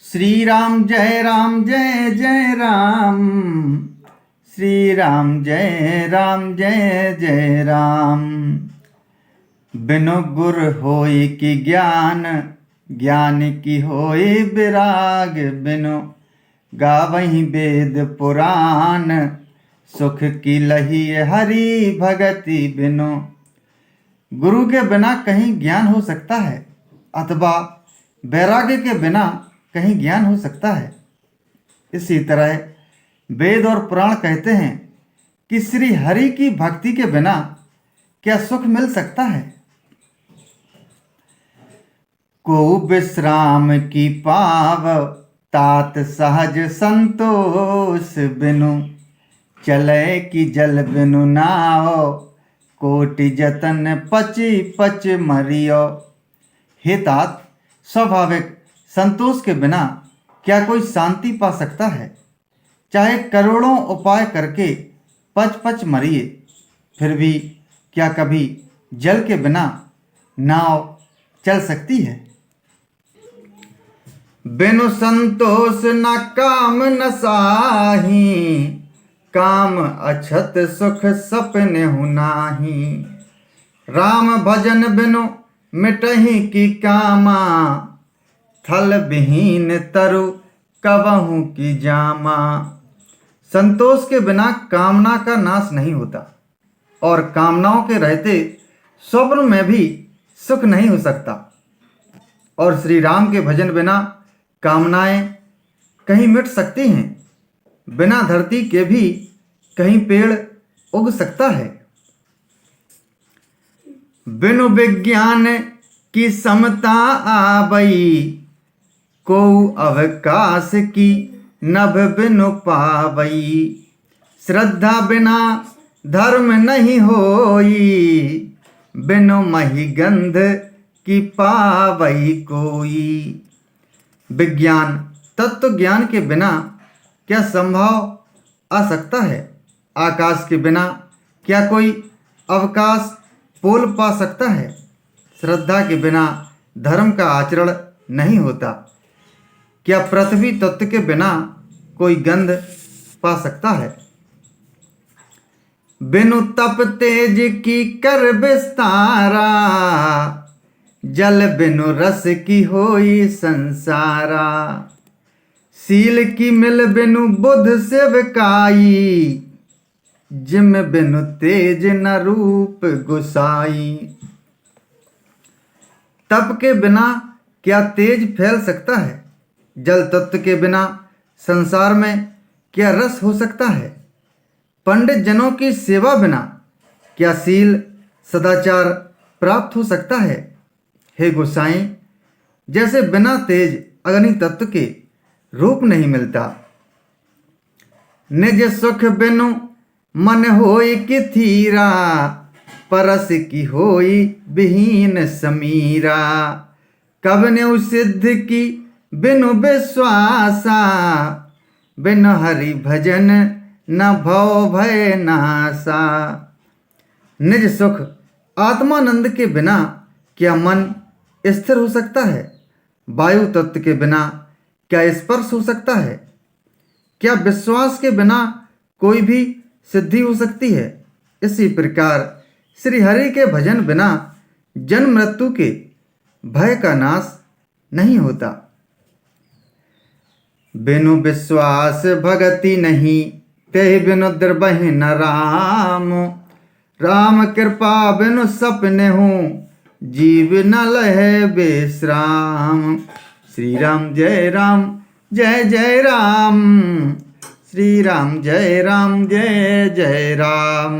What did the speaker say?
श्री राम जय जय राम। श्री राम जय जय राम। बिनु गुर होई की ज्ञान, ज्ञान की होई विराग। बिनु गावहीं वेद पुराण, सुख की लही हरि भगति बिनु। गुरु के बिना कहीं ज्ञान हो सकता है अथवा वैराग्य के बिना कहीं ज्ञान हो सकता है। इसी तरह वेद और पुराण कहते हैं कि श्री हरि की भक्ति के बिना क्या सुख मिल सकता है। को विश्राम की पाव, तात सहज संतोष। बिनु चले की जल बिनु नाव, कोटि जतन पचि पच मरियो। हे तात, स्वाभाविक संतोष के बिना क्या कोई शांति पा सकता है। चाहे करोड़ों उपाय करके पच पच मरिए, फिर भी क्या कभी जल के बिना नाव चल सकती है। बिनु संतोष न काम न साही, काम अछत सुख सपने हु नाही। राम भजन बिनु मिटहि की कामा, थल विहीन तरु कबहू की जामा। संतोष के बिना कामना का नाश नहीं होता और कामनाओं के रहते स्वप्न में भी सुख नहीं हो सकता। और श्री राम के भजन बिना कामनाएं कहीं मिट सकती हैं। बिना धरती के भी कहीं पेड़ उग सकता है। बिनु विज्ञान की समता आबई, को अवकाश की नभ बिनु पावई। श्रद्धा बिना धर्म नहीं होई, बिनु मही गंध की पावई कोई। विज्ञान तत्व ज्ञान के बिना क्या संभव आ सकता है। आकाश के बिना क्या कोई अवकाश पोल पा सकता है। श्रद्धा के बिना धर्म का आचरण नहीं होता। क्या पृथ्वी तत्व के बिना कोई गंध पा सकता है। बिनु तप तेज की कर विस्तारा, जल बिनु रस की होई संसारा। सील की मिल बिनु बुध सेवकाई, जिम बिनु तेज न रूप गुसाई। तप के बिना क्या तेज फैल सकता है। जल तत्व के बिना संसार में क्या रस हो सकता है। पंडित जनों की सेवा बिना क्या शील सदाचार प्राप्त हो सकता है। हे गोसाई, जैसे बिना तेज अग्नि तत्व के रूप नहीं मिलता। निज सुख बिनु मन होई कि थीरा, परस की होई विहीन समीरा। कब ने सिद्ध की बिनु विश्वासा, बिनु हरि भजन न भव भय नासा। निज सुख आत्मानंद के बिना क्या मन स्थिर हो सकता है। वायु तत्व के बिना क्या स्पर्श हो सकता है। क्या विश्वास के बिना कोई भी सिद्धि हो सकती है। इसी प्रकार श्री हरि के भजन बिना जन्म मृत्यु के भय का नाश नहीं होता। बिनु विश्वास भगति नहीं, ते बिनु द्रबहि न राम। राम कृपा बिनु सपने हूँ, जीव न लहे विश्राम। श्री राम जय जय राम। श्री राम जय जय राम।